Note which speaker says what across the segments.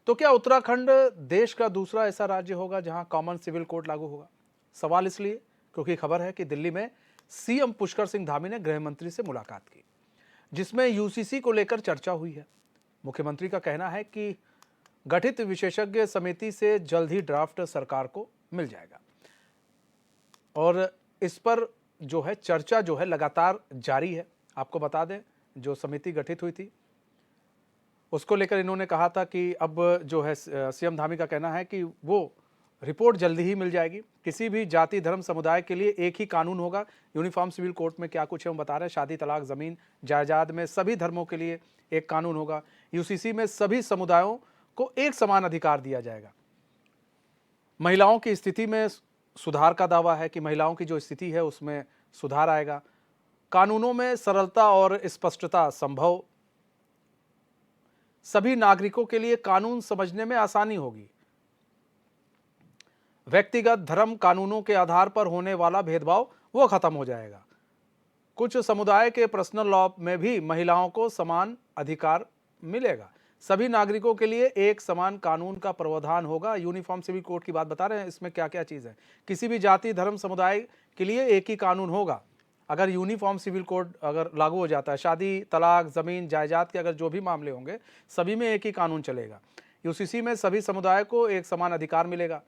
Speaker 1: तो क्या उत्तराखंड देश का दूसरा ऐसा राज्य होगा जहां कॉमन सिविल कोड लागू होगा? सवाल इसलिए क्योंकि खबर है कि दिल्ली में सीएम पुष्कर सिंह धामी ने गृह मंत्री से मुलाकात की, जिसमें यूसीसी को लेकर चर्चा हुई है। मुख्यमंत्री का कहना है कि गठित विशेषज्ञ समिति से जल्द ही ड्राफ्ट सरकार को मिल जाएगा और इस पर जो है चर्चा जो है लगातार जारी है। आपको बता दें, जो समिति गठित हुई थी उसको लेकर इन्होंने कहा था कि अब जो है सीएम धामी का कहना है कि वो रिपोर्ट जल्दी ही मिल जाएगी। किसी भी जाति धर्म समुदाय के लिए एक ही कानून होगा। यूनिफॉर्म सिविल कोड में क्या कुछ है हम बता रहे हैं। शादी, तलाक, जमीन जायदाद में सभी धर्मों के लिए एक कानून होगा। यूसीसी में सभी समुदायों को एक समान अधिकार दिया जाएगा। महिलाओं की स्थिति में सुधार का दावा है कि महिलाओं की जो स्थिति है उसमें सुधार आएगा। कानूनों में सरलता और स्पष्टता संभव। सभी नागरिकों के लिए कानून समझने में आसानी होगी। व्यक्तिगत धर्म कानूनों के आधार पर होने वाला भेदभाव वो खत्म हो जाएगा। कुछ समुदाय के पर्सनल लॉ में भी महिलाओं को समान अधिकार मिलेगा। सभी नागरिकों के लिए एक समान कानून का प्रावधान होगा। यूनिफॉर्म सिविल कोड की बात बता रहे हैं, इसमें क्या क्या चीज़ है। किसी भी जाति धर्म समुदाय के लिए एक ही कानून होगा। अगर यूनिफॉर्म सिविल कोड अगर लागू हो जाता है, शादी, तलाक, ज़मीन जायदाद के अगर जो भी मामले होंगे सभी में एक ही कानून चलेगा। यूसीसी में सभी समुदाय को एक समान अधिकार मिलेगा।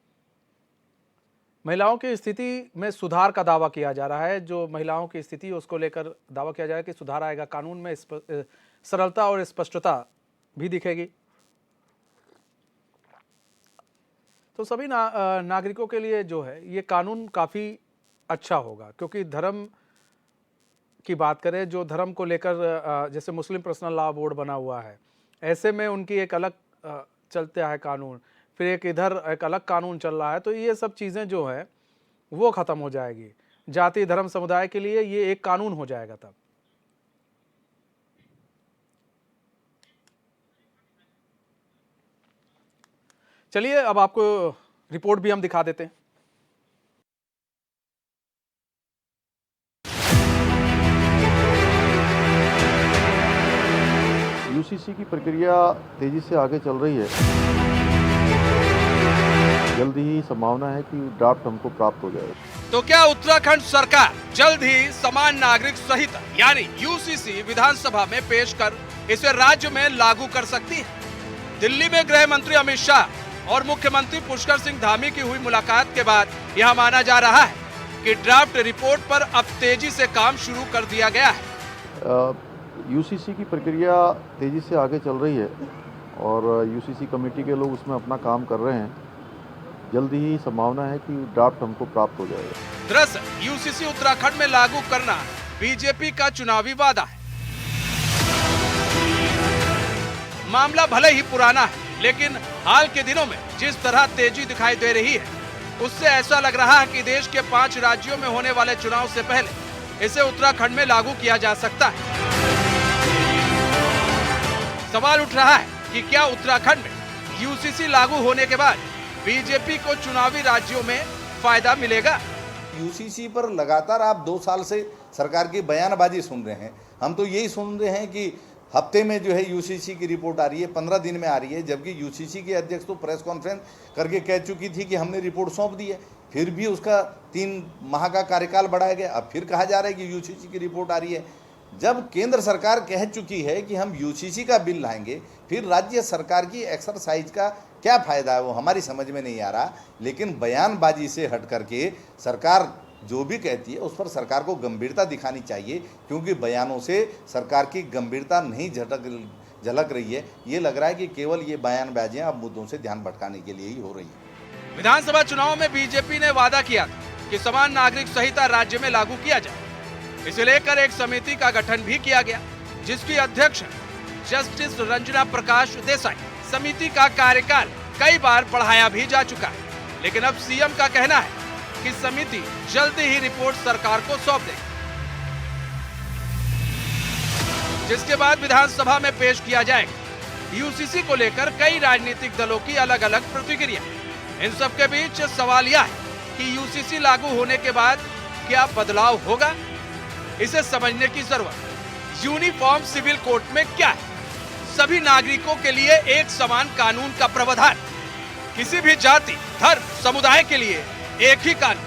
Speaker 1: महिलाओं की स्थिति में सुधार का दावा किया जा रहा है। जो महिलाओं की स्थिति उसको लेकर दावा किया जा रहा है कि सुधार आएगा। कानून में सरलता और स्पष्टता भी दिखेगी। तो सभी नागरिकों के लिए जो है ये कानून काफ़ी अच्छा होगा, क्योंकि धर्म की बात करें, जो धर्म को लेकर जैसे मुस्लिम पर्सनल लॉ बोर्ड बना हुआ है, ऐसे में उनकी एक अलग चलता है कानून, फिर इधर एक अलग कानून चल रहा है। तो ये सब चीज़ें जो है वो ख़त्म हो जाएगी। जाति धर्म समुदाय के लिए ये एक कानून हो जाएगा तब। चलिए अब आपको रिपोर्ट भी हम दिखा देते हैं।
Speaker 2: यूसीसी की प्रक्रिया तेजी से आगे चल रही है। जल्दी ही संभावना है कि ड्राफ्ट हमको प्राप्त हो जाएगा।
Speaker 1: तो क्या उत्तराखंड सरकार जल्द ही समान नागरिक संहिता यानी यूसीसी विधानसभा में पेश कर इसे राज्य में लागू कर सकती है? दिल्ली में गृह मंत्री अमित शाह और मुख्यमंत्री पुष्कर सिंह धामी की हुई मुलाकात के बाद यह माना जा रहा है कि ड्राफ्ट रिपोर्ट पर अब तेजी से काम शुरू कर दिया गया है।
Speaker 2: यूसीसी की प्रक्रिया तेजी से आगे चल रही है और यूसीसी कमेटी के लोग उसमें अपना काम कर रहे हैं। जल्दी ही संभावना है कि ड्राफ्ट हमको प्राप्त हो जाएगा।
Speaker 1: दरअसल यूसीसी उत्तराखंड में लागू करना बीजेपी का चुनावी वादा है। मामला भले ही पुराना है, लेकिन हाल के दिनों में जिस तरह तेजी दिखाई दे रही है उससे ऐसा लग रहा है कि देश के 5 राज्यों में होने वाले चुनाव से पहले इसे उत्तराखंड में लागू किया जा सकता है। सवाल उठ रहा है कि क्या उत्तराखंड में यूसीसी लागू होने के बाद बीजेपी को चुनावी राज्यों में फायदा मिलेगा?
Speaker 3: यूसीसी पर लगातार आप 2 साल से सरकार की बयानबाजी सुन रहे हैं। हम तो यही सुन रहे हैं कि हफ्ते में जो है यूसीसी की रिपोर्ट आ रही है, 15 दिन में आ रही है, जबकि यूसीसी के अध्यक्ष तो प्रेस कॉन्फ्रेंस करके कह चुकी थी कि हमने रिपोर्ट सौंप दी है। फिर भी उसका 3 माह का कार्यकाल बढ़ाया गया। अब फिर कहा जा रहा है कि यूसीसी की रिपोर्ट आ रही है। जब केंद्र सरकार कह चुकी है कि हम यूसीसी का बिल लाएंगे, फिर राज्य सरकार की एक्सरसाइज का क्या फ़ायदा है वो हमारी समझ में नहीं आ रहा। लेकिन बयानबाजी से हट करके सरकार जो भी कहती है उस पर सरकार को गंभीरता दिखानी चाहिए, क्योंकि बयानों से सरकार की गंभीरता नहीं झलक रही है। ये लग रहा है कि केवल ये बयानबाजियां अब मुद्दों से ध्यान भटकाने के लिए ही हो रही है।
Speaker 1: विधानसभा चुनाव में बीजेपी ने वादा किया था कि समान नागरिक संहिता राज्य में लागू किया जाए। इसे लेकर एक समिति का गठन भी किया गया, जिसकी अध्यक्ष जस्टिस रंजना प्रकाश देसाई। समिति का कार्यकाल कई बार बढ़ाया भी जा चुका है, लेकिन अब सीएम का कहना है कि समिति जल्दी ही रिपोर्ट सरकार को सौंप देगी, जिसके बाद विधानसभा में पेश किया जाएगा। यूसीसी को लेकर कई राजनीतिक दलों की अलग अलग प्रतिक्रिया। इन सब के बीच सवाल यह है कि यूसीसी लागू होने के बाद क्या बदलाव होगा, इसे समझने की जरूरत। यूनिफॉर्म सिविल कोड में क्या है, सभी नागरिकों के लिए एक समान कानून का प्रावधान, किसी भी जाति, धर्म, समुदाय के लिए एक ही कानून,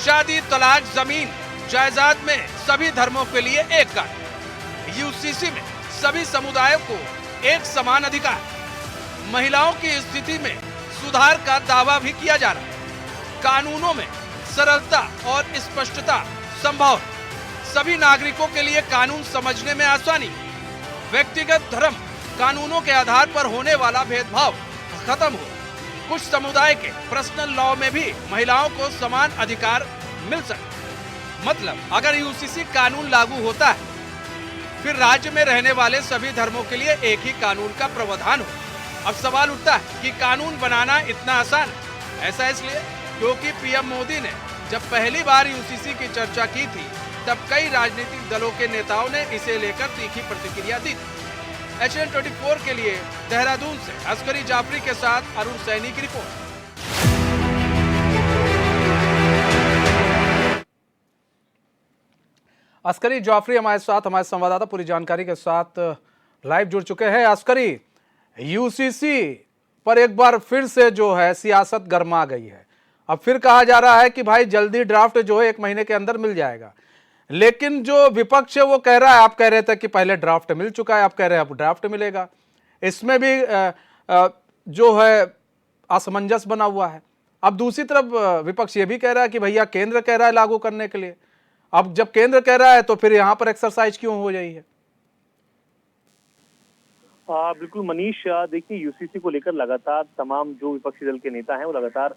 Speaker 1: शादी, तलाक, जमीन, जायदाद में सभी धर्मों के लिए एक कानून, यूसीसी में सभी समुदायों को एक समान अधिकार, महिलाओं की स्थिति में सुधार का दावा भी किया जा रहा है। कानूनों में सरलता और स्पष्टता संभव, सभी नागरिकों के लिए कानून समझने में आसानी, व्यक्तिगत धर्म कानूनों के आधार पर होने वाला भेदभाव खत्म हो, कुछ समुदाय के पर्सनल लॉ में भी महिलाओं को समान अधिकार मिल सके। मतलब अगर यूसीसी कानून लागू होता है फिर राज्य में रहने वाले सभी धर्मों के लिए एक ही कानून का प्रावधान हो। अब सवाल उठता है कि कानून बनाना इतना आसान है। ऐसा इसलिए क्योंकि पीएम मोदी ने जब पहली बार यूसीसी की चर्चा की थी तब कई राजनीतिक दलों के नेताओं ने इसे लेकर तीखी प्रतिक्रिया दी थी। HN24 के लिए देहरादून से अस्करी जाफरी के साथ अरुण सैनी की रिपोर्ट। अस्करी जाफरी हमारे साथ, हमारे संवाददाता पूरी जानकारी के साथ लाइव जुड़ चुके हैं। अस्करी, यूसीसी पर एक बार फिर से जो है सियासत गर्मा गई है। अब फिर कहा जा रहा है कि भाई जल्दी ड्राफ्ट जो है 1 महीने के अंदर मिल जाएगा, लेकिन जो विपक्ष है वो कह रहा है, आप कह रहे थे कि पहले ड्राफ्ट मिल चुका है, आप कह रहे हैं अब ड्राफ्ट मिलेगा। इसमें भी जो है असमंजस बना हुआ है। अब दूसरी तरफ विपक्ष ये भी कह रहा है कि भैया केंद्र कह रहा है लागू करने के लिए, अब जब केंद्र कह रहा है तो फिर यहाँ पर एक्सरसाइज क्यों हो रही है?
Speaker 4: बिल्कुल मनीष, देखिए यूसीसी को लेकर लगातार तमाम जो विपक्षी दल के नेता हैं वो लगातार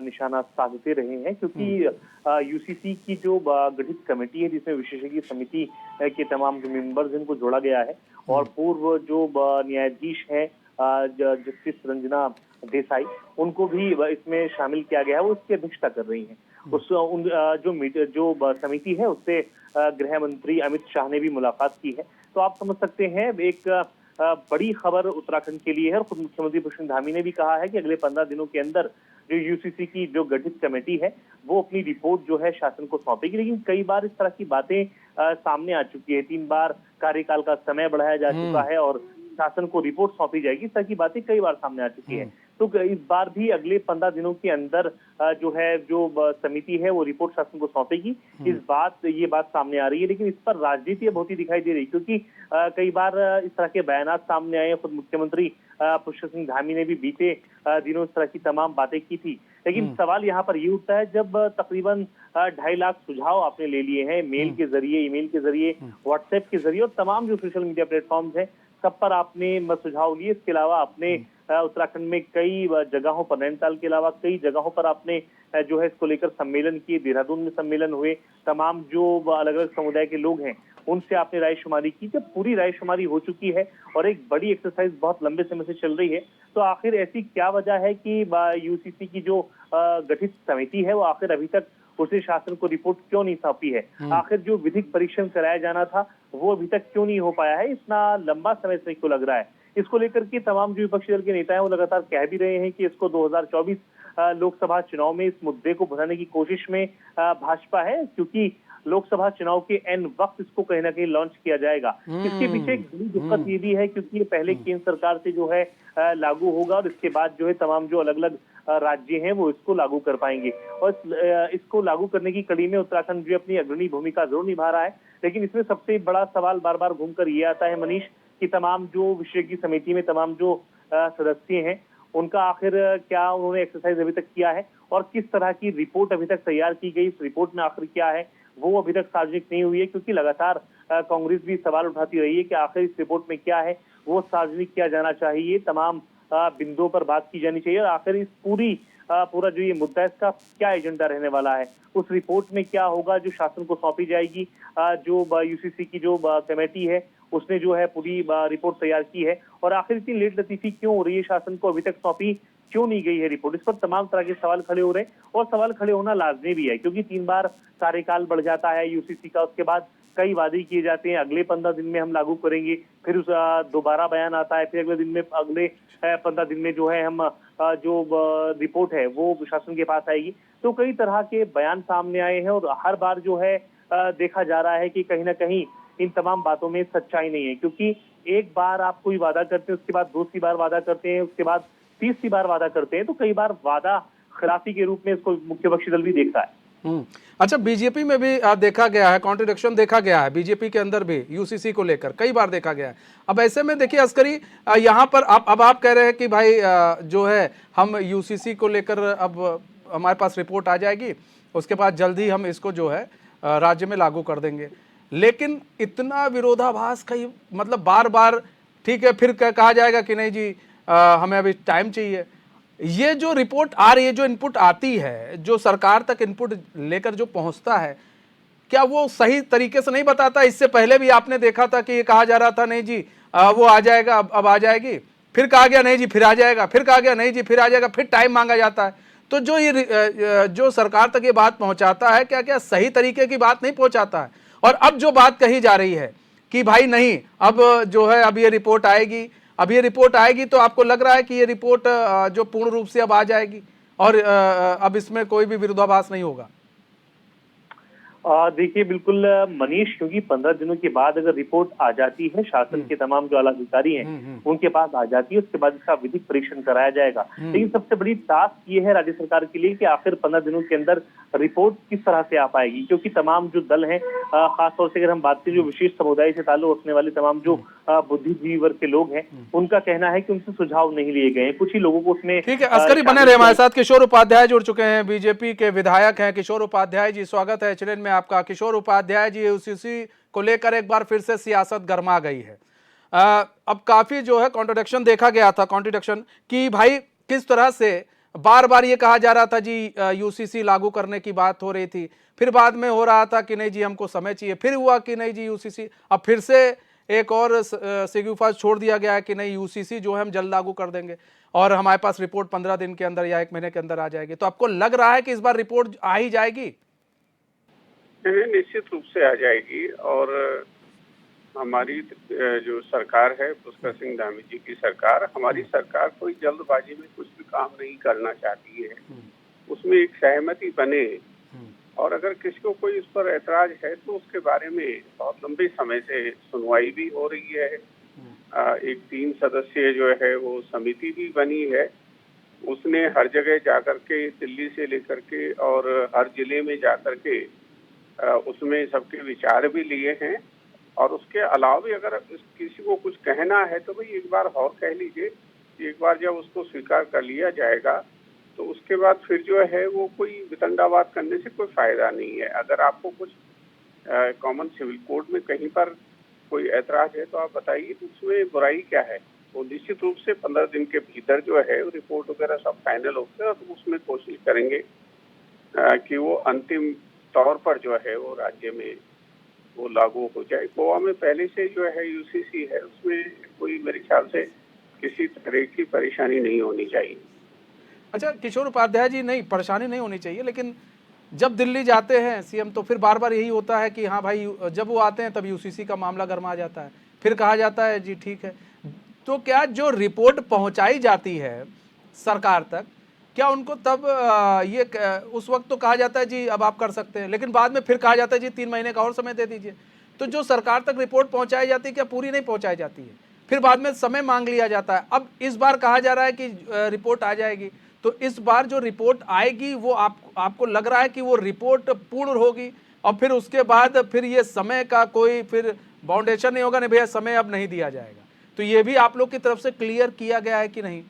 Speaker 4: निशाना साधते रहे हैं, क्योंकि यूसीसी की जो गठित कमेटी है जिसमें विशेषज्ञ समिति के तमाम जो मेंबर्स हैं उनको जोड़ा गया है और पूर्व जो न्यायाधीश हैं जस्टिस रंजना देसाई, उनको भी इसमें शामिल किया गया है, वो इसकी अध्यक्षता कर रही हैं। जो समिति है उससे गृह मंत्री अमित शाह ने भी मुलाकात की है। तो आप समझ सकते हैं एक बड़ी खबर उत्तराखंड के लिए है और खुद मुख्यमंत्री पुष्कर धामी ने भी कहा है कि अगले 15 दिनों के अंदर जो यूसीसी की जो गठित कमेटी है वो अपनी रिपोर्ट जो है शासन को सौंपेगी। लेकिन कई बार इस तरह की बातें सामने आ चुकी है, 3 बार कार्यकाल का समय बढ़ाया जा चुका है और शासन को रिपोर्ट सौंपी जाएगी, इस तरह की बातें कई बार सामने आ चुकी है। तो इस बार भी अगले 15 दिनों के अंदर जो समिति है वो रिपोर्ट शासन को सौंपेगी। ये बात सामने आ रही है, लेकिन इस पर राजनीति बहुत ही दिखाई दे रही है, क्योंकि कई बार इस तरह के बयान सामने आए। खुद मुख्यमंत्री पुष्कर सिंह धामी ने भी बीते दिनों इस तरह की तमाम बातें की थी। लेकिन सवाल यहाँ पर ये उठता है, जब तकरीबन 2.5 लाख सुझाव आपने ले लिए हैं मेल के जरिए, ईमेल के जरिए, व्हाट्सएप के जरिए और तमाम जो सोशल मीडिया प्लेटफॉर्म्स हैं सब पर आपने सुझाव लिए। इसके अलावा आपने उत्तराखंड में कई जगहों पर, नैनीताल के अलावा कई जगहों पर आपने जो है इसको लेकर सम्मेलन किए, देहरादून में सम्मेलन हुए, तमाम जो अलग अलग समुदाय के लोग हैं उनसे आपने रायशुमारी की। जब पूरी रायशुमारी हो चुकी है और एक बड़ी एक्सरसाइज बहुत लंबे समय से चल रही है, तो आखिर ऐसी क्या वजह है कि यूसीसी की जो गठित समिति है वो आखिर अभी तक उसे शासन को रिपोर्ट क्यों नहीं सौंपी है? आखिर जो विधिक परीक्षण कराया जाना था वो अभी तक क्यों नहीं हो पाया है? इतना लंबा समय से क्यों लग रहा है? इसको लेकर के तमाम जो विपक्षी दल के नेता हैं वो लगातार कह भी रहे हैं कि इसको 2024 लोकसभा चुनाव में इस मुद्दे को बढ़ाने की कोशिश में भाजपा है, क्योंकि लोकसभा चुनाव के एन वक्त इसको कहीं ना कहीं लॉन्च किया जाएगा। इसके पीछे एक बड़ी दिक्कत ये भी है, क्योंकि ये पहले केंद्र सरकार से जो है लागू होगा और इसके बाद जो है तमाम जो अलग अलग राज्य हैं वो इसको लागू कर पाएंगे और इसको लागू करने की कड़ी में उत्तराखंड जो अपनी अग्रणी भूमिका जरूर निभा रहा है। लेकिन इसमें सबसे बड़ा सवाल बार बार घूमकर ये आता है मनीष, कि तमाम जो विशेषज्ञ समिति में तमाम जो सदस्य हैं उनका आखिर क्या उन्होंने एक्सरसाइज अभी तक किया है और किस तरह की रिपोर्ट अभी तक तैयार की गई, इस रिपोर्ट में आखिर क्या है वो अभी तक सार्वजनिक नहीं हुई है। क्योंकि लगातार कांग्रेस भी सवाल उठाती रही है कि आखिर इस रिपोर्ट में क्या है, वो सार्वजनिक किया जाना चाहिए, तमाम बिंदुओं पर बात की जानी चाहिए और आखिर इस पूरा जो ये मुद्दा है इसका क्या एजेंडा रहने वाला है, उस रिपोर्ट में क्या होगा जो शासन को सौंपी जाएगी। जो यूसीसी की जो कमेटी है उसने जो है पूरी रिपोर्ट तैयार की है और आखिर इतनी लेट लतीफी क्यों हो रही है, शासन को अभी तक सौंपी क्यों नहीं गई है रिपोर्ट? इस पर तमाम तरह के सवाल खड़े हो रहे हैं और सवाल खड़े होना लाजमी भी है, क्योंकि 3 बार कार्यकाल बढ़ जाता है यूसीसी का, उसके बाद कई वादे किए जाते हैं, अगले 15 दिन में हम लागू करेंगे, फिर दोबारा बयान आता है, फिर अगले 15 दिन में जो है हम जो रिपोर्ट है वो शासन के पास आएगी। तो कई तरह के बयान सामने आए हैं और हर बार जो है देखा जा रहा है कि कहीं ना कहीं इन तमाम बातों में सच्चाई नहीं है, क्योंकि एक बार आप कोई वादा करते हैं, उसके बाद दूसरी बार वादा करते हैं, उसके बाद तीसरी बार वादा करते हैं, तो कई बार वादा खिलाफी के रूप में इसको मुख्य विपक्षी दल भी देखता है।
Speaker 1: अच्छा, बीजेपी में भी देखा गया है, कॉन्ट्रडिक्शन देखा गया है बीजेपी के अंदर भी यूसीसी को लेकर कई बार देखा गया है। अब ऐसे में देखिए अस्करी, यहाँ पर अब आप कह रहे हैं कि भाई जो है हम यूसीसी को लेकर अब हमारे पास रिपोर्ट आ जाएगी, उसके बाद जल्दी हम इसको जो है राज्य में लागू कर देंगे, लेकिन इतना विरोधाभास कई मतलब बार बार, ठीक है फिर कहा जाएगा कि नहीं जी हमें अभी टाइम चाहिए। ये जो रिपोर्ट आ रही है, जो इनपुट आती है, जो सरकार तक इनपुट लेकर जो पहुंचता है, क्या वो सही तरीके से नहीं बताता? इससे पहले भी आपने देखा था कि ये कहा जा रहा था नहीं जी वो आ जाएगा, अब आ जाएगी, फिर कहा गया नहीं जी फिर आ जाएगा, फिर कहा गया नहीं जी फिर आ जाएगा, फिर टाइम मांगा जाता है। तो जो ये जो सरकार तक ये बात पहुंचाता है, क्या क्या सही तरीके की बात नहीं पहुंचाता है? और अब जो बात कही जा रही है कि भाई नहीं, अब जो है अब ये रिपोर्ट आएगी, अब ये रिपोर्ट आएगी, तो आपको लग रहा है कि ये रिपोर्ट जो पूर्ण रूप से अब आ जाएगी और अब इसमें कोई भी विरोधाभास नहीं होगा?
Speaker 4: देखिए बिल्कुल मनीष, क्योंकि 15 दिनों के बाद अगर रिपोर्ट आ जाती है, शासन के तमाम जो आला अधिकारी हैं उनके पास आ जाती है, उसके बाद इसका विधिक परीक्षण कराया जाएगा। लेकिन सबसे बड़ी टास्क ये है राज्य सरकार के लिए कि आखिर 15 दिनों के अंदर रिपोर्ट किस तरह से आ पाएगी, क्योंकि तमाम जो दल हैं, खासतौर से अगर हम बात करें जो विशेष समुदाय से ताल्लुक रखने वाले तमाम जो बुद्धिजीवी वर्ग के लोग हैं, उनका कहना है कि उनसे सुझाव नहीं लिए गए हैं। कुछ ही लोगों को उसमें
Speaker 1: ठीक है, अस्करी बने रहे हमारे साथ। किशोर उपाध्याय जुड़ चुके हैं, बीजेपी के विधायक हैं। किशोर उपाध्याय जी, स्वागत है चैनल में आपका। किशोर उपाध्याय जी, यूसीसी को लेकर एक बार फिर से सियासत गर्मा गई है। अब काफी जो है कॉन्ट्रडिक्शन देखा गया था, कॉन्ट्रडिक्शन कि भाई किस तरह से बार बार ये कहा जा रहा था जी यूसीसी लागू करने की बात हो रही थी, फिर बाद में हो रहा था कि नहीं जी हमको समय चाहिए, फिर हुआ कि नहीं जी यूसीसी, अब फिर से एक और सिग्यूफा छोड़ दिया गया है कि नहीं यूसीसी जो है हम जल्द लागू कर देंगे और हमारे पास रिपोर्ट 15 दिन के अंदर या 1 महीने के अंदर आ जाएगी। तो आपको लग रहा है कि इस बार रिपोर्ट आ ही जाएगी?
Speaker 5: निश्चित रूप से आ जाएगी। और हमारी जो सरकार है, पुष्कर सिंह धामी जी की सरकार, हमारी सरकार कोई जल्दबाजी में कुछ भी काम नहीं करना चाहती है। उसमें एक सहमति बने, और अगर किसी को कोई इस पर ऐतराज है तो उसके बारे में बहुत लंबे समय से सुनवाई भी हो रही है। एक 3 सदस्यीय जो है वो समिति भी बनी है। उसने हर जगह जाकर के, दिल्ली से लेकर के और हर जिले में जाकर के उसमें सबके विचार भी लिए हैं। और उसके अलावा भी अगर किसी को कुछ कहना है तो भाई एक बार और कह लीजिए। एक बार जब उसको स्वीकार कर लिया जाएगा तो उसके बाद फिर जो है वो कोई वितंडावाद करने से कोई फायदा नहीं है। अगर आपको कुछ कॉमन सिविल कोड में कहीं पर कोई ऐतराज है तो आप बताइए, उसमें बुराई क्या है। वो निश्चित रूप से 15 दिन के भीतर जो है रिपोर्ट वगैरह सब फाइनल होकर और तो उसमें कोशिश करेंगे कि वो अंतिम तौर पर जो है वो राज्य में वो लागू हो जाए। गोवा में पहले से जो है यूसीसी है, उसमें कोई मेरे ख्याल से किसी तरह की परेशानी नहीं होनी चाहिए।
Speaker 1: अच्छा किशोर उपाध्याय जी, नहीं परेशानी नहीं होनी चाहिए, लेकिन जब दिल्ली जाते हैं सीएम तो फिर बार बार यही होता है कि हाँ भाई जब वो आते हैं तब यूसीसी का मामला गर्मा जाता है, फिर कहा जाता है जी ठीक है। तो क्या जो रिपोर्ट पहुंचाई जाती है सरकार तक, क्या उनको तब उस वक्त तो कहा जाता है जी अब आप कर सकते हैं, लेकिन बाद में फिर कहा जाता है जी 3 महीने का और समय दे दीजिए। तो जो सरकार तक रिपोर्ट पहुंचाई जाती है क्या पूरी नहीं पहुंचाई जाती है, फिर बाद में समय मांग लिया जाता है। अब इस बार कहा जा रहा है कि रिपोर्ट आ जाएगी, तो इस बार जो रिपोर्ट आएगी वो आपको लग रहा है कि वो रिपोर्ट पूर्ण होगी और फिर उसके बाद फिर ये समय का कोई फिर बाउंडेशन नहीं होगा, नहीं भैया समय अब नहीं दिया जाएगा। तो ये भी आप लोग की तरफ से क्लियर किया गया है कि नहीं?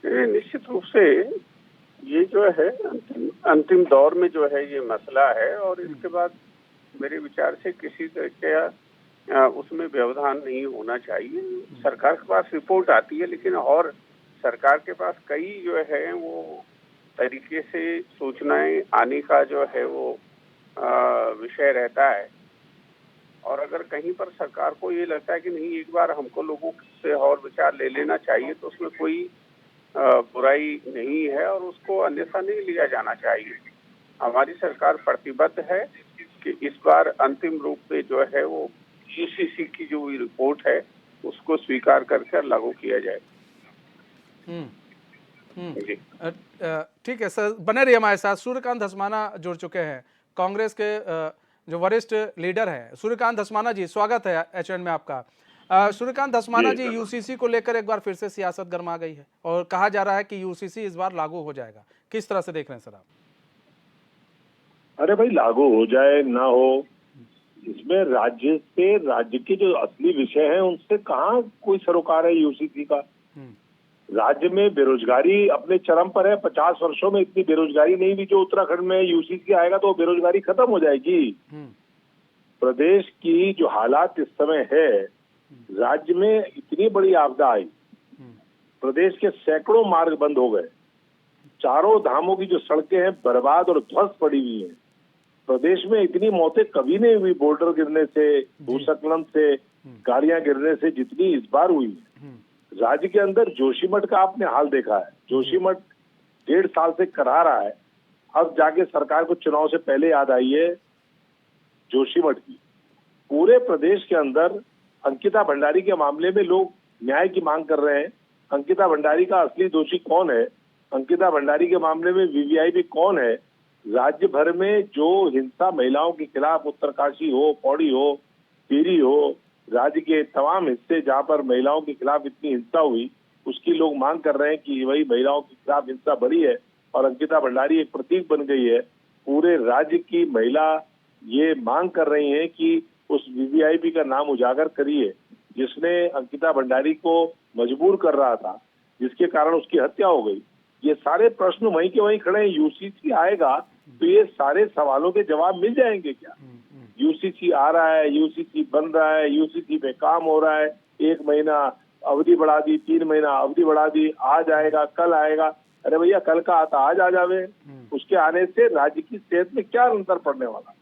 Speaker 5: निश्चित रूप से ये जो है अंतिम दौर में जो है ये मसला है, और इसके बाद मेरे विचार से किसी तरह का उसमें व्यवधान नहीं होना चाहिए। सरकार के पास रिपोर्ट आती है, लेकिन और सरकार के पास कई जो है वो तरीके से सूचनाएं आने का जो है वो विषय रहता है। और अगर कहीं पर सरकार को ये लगता है कि नहीं एक बार हमको लोगों से और विचार ले लेना चाहिए, तो उसमें कोई बुराई नहीं है और उसको अन्यथा नहीं लिया जाना चाहिए। हमारी सरकार प्रतिबद्ध है कि इस बार अंतिम रूप में जो है वो यूसीसी की जो रिपोर्ट है उसको स्वीकार करके लागू किया जाए। जी
Speaker 1: ठीक है सर, बने रहिए हमारे साथ। सूर्यकांत धस्माना जुड़ चुके हैं, कांग्रेस के जो वरिष्ठ लीडर हैं। सूर्यकांत धस्माना जी, स्वागत है एचएन में आपका। सूर्यकांत धस्माना जी,
Speaker 6: जी।
Speaker 1: यूसीसी को लेकर एक बार फिर से सियासत गर्मा गई है और कहा जा रहा है कि यूसीसी इस बार लागू हो जाएगा। किस तरह से देख रहे हैं सर आप?
Speaker 6: अरे भाई, लागू हो जाए ना हो, इसमें राज्य के जो असली विषय हैं उनसे कहाँ कोई सरोकार है यूसीसी का। राज्य में बेरोजगारी अपने चरम पर है। 50 वर्षों में इतनी बेरोजगारी नहीं हुई जो उत्तराखंड में। यूसीसी आएगा तो बेरोजगारी खत्म हो जाएगी। प्रदेश की जो हालात इस समय है, राज्य में इतनी बड़ी आपदा आई, प्रदेश के सैकड़ों मार्ग बंद हो गए, चारों धामों की जो सड़कें हैं बर्बाद और ध्वस्त पड़ी हुई हैं। प्रदेश में इतनी मौतें कभी नहीं हुई बोल्डर गिरने से, भूस्खलन से, गाड़ियां गिरने से जितनी इस बार हुई है। राज्य के अंदर जोशीमठ का आपने हाल देखा है। जोशीमठ 1.5 साल से करा रहा है, अब जाके सरकार को चुनाव से पहले याद आई है जोशीमठ की। पूरे प्रदेश के अंदर अंकिता भंडारी के मामले में लोग न्याय की मांग कर रहे हैं। अंकिता भंडारी का असली दोषी कौन है, अंकिता भंडारी के मामले में वीवीआईपी कौन है। राज्य भर में जो हिंसा महिलाओं के खिलाफ, उत्तरकाशी हो, पौड़ी हो, टिहरी हो, राज्य के तमाम हिस्से जहां पर महिलाओं के खिलाफ इतनी हिंसा हुई, उसकी लोग मांग कर रहे हैं कि वही महिलाओं के खिलाफ हिंसा बढ़ी है और अंकिता भंडारी एक प्रतीक बन गई है। पूरे राज्य की महिला ये मांग कर रही हैं कि उस वीवीआईपी का नाम उजागर करिए जिसने अंकिता भंडारी को मजबूर कर रहा था, जिसके कारण उसकी हत्या हो गई। ये सारे प्रश्न वहीं के वहीं खड़े हैं। यूसीसी आएगा तो ये सारे सवालों के जवाब मिल जाएंगे क्या? यूसीसी आ रहा है, यूसीसी बन रहा है, यूसीसी पे काम हो रहा है, 1 महीना अवधि बढ़ा दी, 3 महीना अवधि बढ़ा दी, आज आएगा कल आएगा। अरे भैया, कल का आता आज आ जावे। उसके आने से राज्य की सेहत में क्या अंतर पड़ने वाला,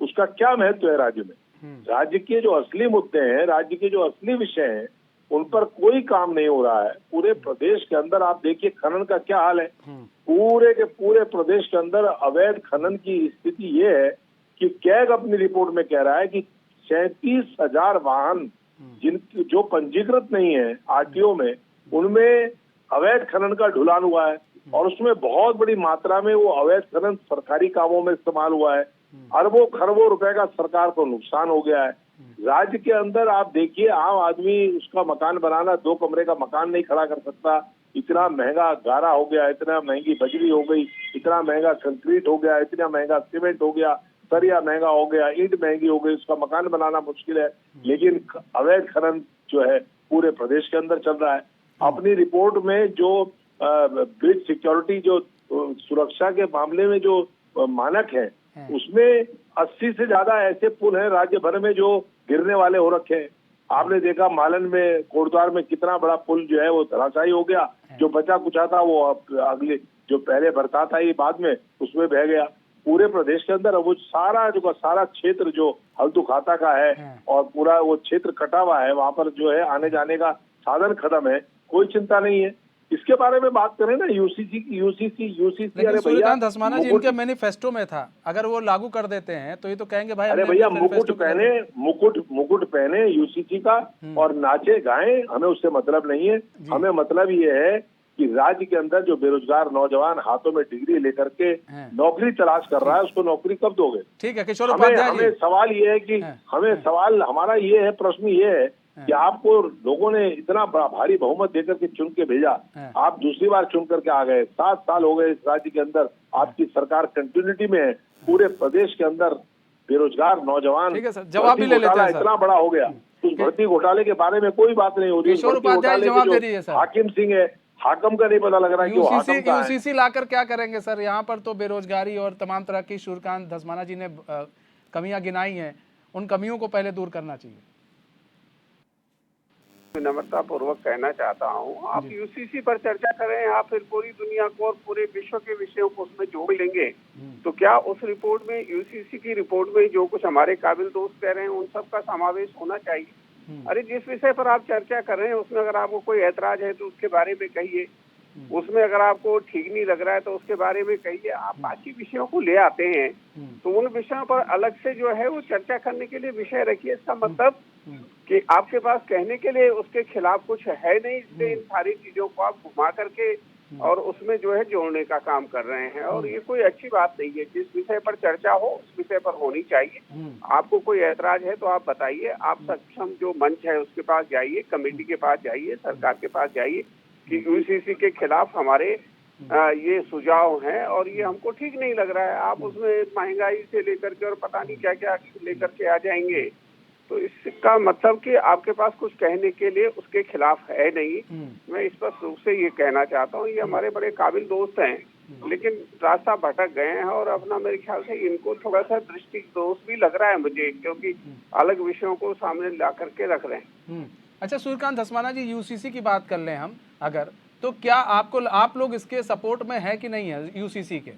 Speaker 6: उसका क्या महत्व है राज्य में? राज्य के जो असली मुद्दे हैं, राज्य के जो असली विषय हैं, उन पर कोई काम नहीं हो रहा है। पूरे प्रदेश के अंदर आप देखिए खनन का क्या हाल है। पूरे के पूरे प्रदेश के अंदर अवैध खनन की स्थिति ये है कि कैग अपनी रिपोर्ट में कह रहा है कि 37,000 वाहन जो पंजीकृत नहीं है आरटीओ में, उनमें अवैध खनन का ढुलान हुआ है और उसमें बहुत बड़ी मात्रा में वो अवैध खनन सरकारी कामों में इस्तेमाल हुआ है। अरबों खरबों रुपए का सरकार को नुकसान हो गया है। राज्य के अंदर आप देखिए, आम आदमी उसका मकान बनाना 2 कमरे का मकान नहीं खड़ा कर सकता। इतना महंगा गारा हो गया, इतना महंगी बजरी हो गई, इतना महंगा कंक्रीट हो गया, इतना महंगा सीमेंट हो गया, सरिया महंगा हो गया, ईंट महंगी हो गई, उसका मकान बनाना मुश्किल है। लेकिन अवैध खनन जो है पूरे प्रदेश के अंदर चल रहा है। अपनी रिपोर्ट में जो ब्रिज सिक्योरिटी, जो सुरक्षा के मामले में जो मानक है, उसमें 80 से ज्यादा ऐसे पुल हैं राज्य भर में जो गिरने वाले हो रखे हैं। आपने देखा मालन में, कोटद्वार में कितना बड़ा पुल जो है वो धराशायी हो गया। जो बचा कुचा था वो अगले जो पहले बरसात आई बाद में उसमें बह गया। पूरे प्रदेश के अंदर वो सारा क्षेत्र जो हल्दुखाता का है और पूरा वो क्षेत्र कटा हुआ है, वहां पर जो है आने जाने का साधन खत्म है, कोई चिंता नहीं है। इसके बारे में बात करें ना, यूसीसी।
Speaker 1: लेकिन सूर्यकांत धस्माना जी, इनके मैनिफेस्टो में था, अगर वो लागू कर देते हैं तो ये तो कहेंगे भाई,
Speaker 6: अरे भैया, मुकुट पहने यूसीसी का और नाचे गाएं, हमें उससे मतलब नहीं है। हमें मतलब ये है कि राज्य के अंदर जो बेरोजगार नौजवान हाथों में डिग्री लेकर के नौकरी तलाश कर रहा है, उसको नौकरी कब दोगे?
Speaker 1: ठीक है किशोर उपाध्याय जी,
Speaker 6: हमें सवाल ये है कि हमारा ये है, प्रश्न ये है कि आपको लोगों ने इतना बड़ा भारी बहुमत देकर के चुन के भेजा, आप दूसरी बार चुन करके आ गए। 7 साल हो गए इस राज्य के अंदर, आपकी सरकार कंटिन्यूटी में है। पूरे प्रदेश के अंदर बेरोजगार नौजवान,
Speaker 1: ठीक है सर, जवाब भी ले लेते हैं सर।
Speaker 6: इतना बड़ा हो गया, उस भर्ती घोटाले के बारे में कोई बात नहीं हो रही।
Speaker 1: किशोर उपाध्याय जवाब दे दीजिए सर।
Speaker 6: हाकिम सिंह है, हाकम का नहीं पता लग रहा है कि वो हाकम का है।
Speaker 1: यूसीसी लाकर क्या करेंगे सर? यहाँ पर तो बेरोजगारी और तमाम तरह की, सूर्यकांत धस्माना जी ने कमियां गिनाई हैं, उन कमियों को पहले दूर करना चाहिए।
Speaker 5: विनम्रता पूर्वक कहना चाहता हूँ, आप यूसीसी पर चर्चा करें, आप फिर पूरी दुनिया को और पूरे विश्व के विषयों को उसमें जोड़ लेंगे तो क्या उस रिपोर्ट में, यूसीसी की रिपोर्ट में जो कुछ हमारे काबिल दोस्त कह रहे हैं उन सब का समावेश होना चाहिए। अरे जिस विषय पर आप चर्चा कर रहे हैं उसमें अगर आपको कोई ऐतराज है तो उसके बारे में कहिए, उसमें अगर आपको ठीक नहीं लग रहा है तो उसके बारे में कहिए। आप बाकी विषयों को ले आते हैं तो उन विषयों पर अलग से जो है वो चर्चा करने के लिए विषय रखिए। इसका मतलब कि आपके पास कहने के लिए उसके खिलाफ कुछ है नहीं, इसलिए इन सारी चीजों को आप घुमा करके और उसमें जो है जोड़ने का काम कर रहे हैं, और ये कोई अच्छी बात नहीं है। जिस विषय पर चर्चा हो उस विषय पर होनी चाहिए। आपको कोई ऐतराज है तो आप बताइए, आप सक्षम जो मंच है उसके पास जाइए, कमेटी के पास जाइए, सरकार के पास जाइए कि यूसीसी के खिलाफ हमारे ये सुझाव हैं और ये हमको ठीक नहीं लग रहा है। आप उसमें महंगाई से लेकर के और पता नहीं क्या क्या लेकर के आ जाएंगे, तो इसका मतलब कि आपके पास कुछ कहने के लिए उसके खिलाफ है नहीं। मैं स्पष्ट रूप से ये कहना चाहता हूँ, ये हमारे बड़े काबिल दोस्त हैं, लेकिन रास्ता भटक गए हैं और अपना मेरे ख्याल से इनको थोड़ा सा दृष्टि दोष भी लग रहा है मुझे, क्योंकि अलग विषयों को सामने ला करके रख रहे हैं।
Speaker 1: अच्छा सूर्यकांत धस्माना जी, यूसीसी की बात कर लें हम अगर, तो क्या आप लोग इसके सपोर्ट में है कि नहीं है यूसीसी के?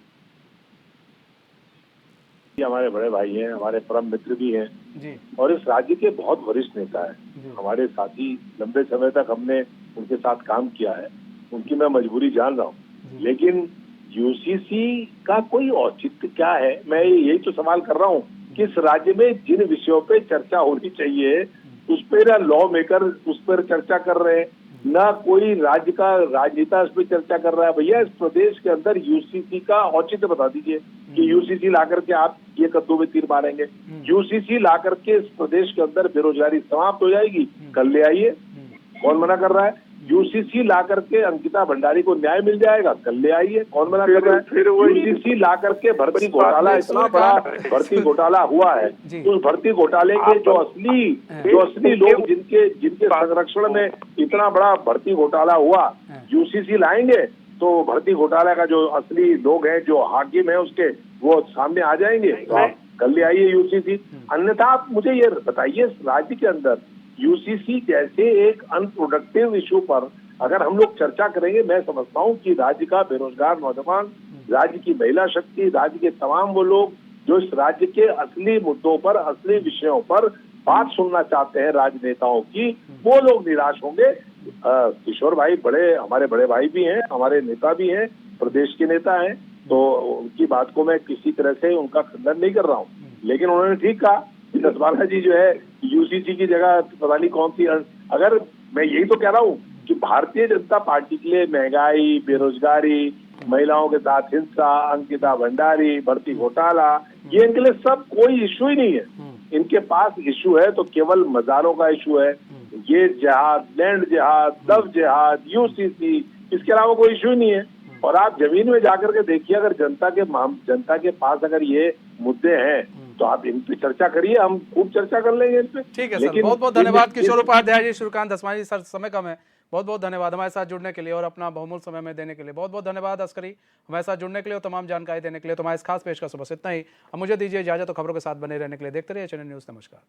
Speaker 6: ये हमारे बड़े भाई हैं, हमारे परम मित्र भी हैं
Speaker 1: जी
Speaker 6: और इस राज्य के बहुत वरिष्ठ नेता हैं। हमारे साथी, लंबे समय तक हमने उनके साथ काम किया है, उनकी मैं मजबूरी जान रहा हूँ, लेकिन यूसीसी का कोई औचित्य क्या है? मैं यही तो सवाल कर रहा हूँ कि इस राज्य में जिन विषयों पे चर्चा होनी चाहिए उस पर ना लॉ मेकर उस पर चर्चा कर रहे हैं, ना कोई राज्य का राजनेता इस पर चर्चा कर रहा है। भैया, इस प्रदेश के अंदर यूसीसी का औचित्य बता दीजिए कि यूसीसी ला करके आप ये कद्दू में तीर मारेंगे। यूसीसी ला करके इस प्रदेश के अंदर बेरोजगारी समाप्त हो जाएगी, कल ले आइए, कौन मना कर रहा है? यूसीसी ला करके अंकिता भंडारी को न्याय मिल जाएगा, कल ले आइए, कौन मना कर रहा है?
Speaker 5: फिर वही
Speaker 6: यूसीसी ला करके भर्ती घोटाला, इतना बड़ा भर्ती घोटाला हुआ है, उस भर्ती घोटाले के जो असली लोग जिनके संरक्षण में इतना बड़ा भर्ती घोटाला हुआ, यूसीसी लाएंगे तो भर्ती घोटाला का जो असली लोग हैं, जो हाकिम है उसके, वो सामने आ जाएंगे। कल ले आइए यूसीसी। अन्यथा आप मुझे ये बताइए, राज्य के अंदर यूसीसी जैसे एक अनप्रोडक्टिव इशू पर अगर हम लोग चर्चा करेंगे, मैं समझता हूँ कि राज्य का बेरोजगार नौजवान, राज्य की महिला शक्ति, राज्य के तमाम वो लोग जो इस राज्य के असली मुद्दों पर, असली विषयों पर बात सुनना चाहते हैं राजनेताओं की, वो लोग निराश होंगे। किशोर भाई हमारे बड़े भाई भी हैं, हमारे नेता भी हैं, प्रदेश के नेता हैं, तो उनकी बात को मैं किसी तरह से उनका खंडन नहीं कर रहा हूँ, लेकिन उन्होंने ठीक कहा कि धस्माना जी जो है यूसीसी की जगह पता नहीं कौन सी, अगर मैं यही तो कह रहा हूँ कि भारतीय जनता पार्टी के लिए महंगाई, बेरोजगारी, महिलाओं के साथ हिंसा, अंकिता भंडारी, भर्ती घोटाला, ये इनके लिए सब कोई इशू ही नहीं है। इनके पास इशू है तो केवल मजारों का इशू है, ये जिहाद, लैंड जिहाद, लव जिहाद, यूसीसी, इसके अलावा कोई इशू ही नहीं है। और आप जमीन में जाकर के देखिए, अगर जनता के पास अगर ये मुद्दे हैं तो आप इन पे चर्चा करिए, हम खूब चर्चा कर लेंगे इन पे।
Speaker 1: ठीक है सर, बहुत बहुत धन्यवाद किशोर उपाध्याय जी, सूर्यकांत धस्माना जी। सर समय कम है, बहुत बहुत धन्यवाद हमारे साथ जुड़ने के लिए और अपना बहुमूल्य समय में देने के लिए। बहुत बहुत धन्यवाद अस्करी, हमारे साथ जुड़ने के लिए और तमाम जानकारी देने के लिए। तो हमारे इस खास पेशकश बस इतना ही। अब मुझे दीजिए इजाजत, तो खबरों के साथ बने रहने के लिए देखते रहिए चैनल न्यूज़। नमस्कार।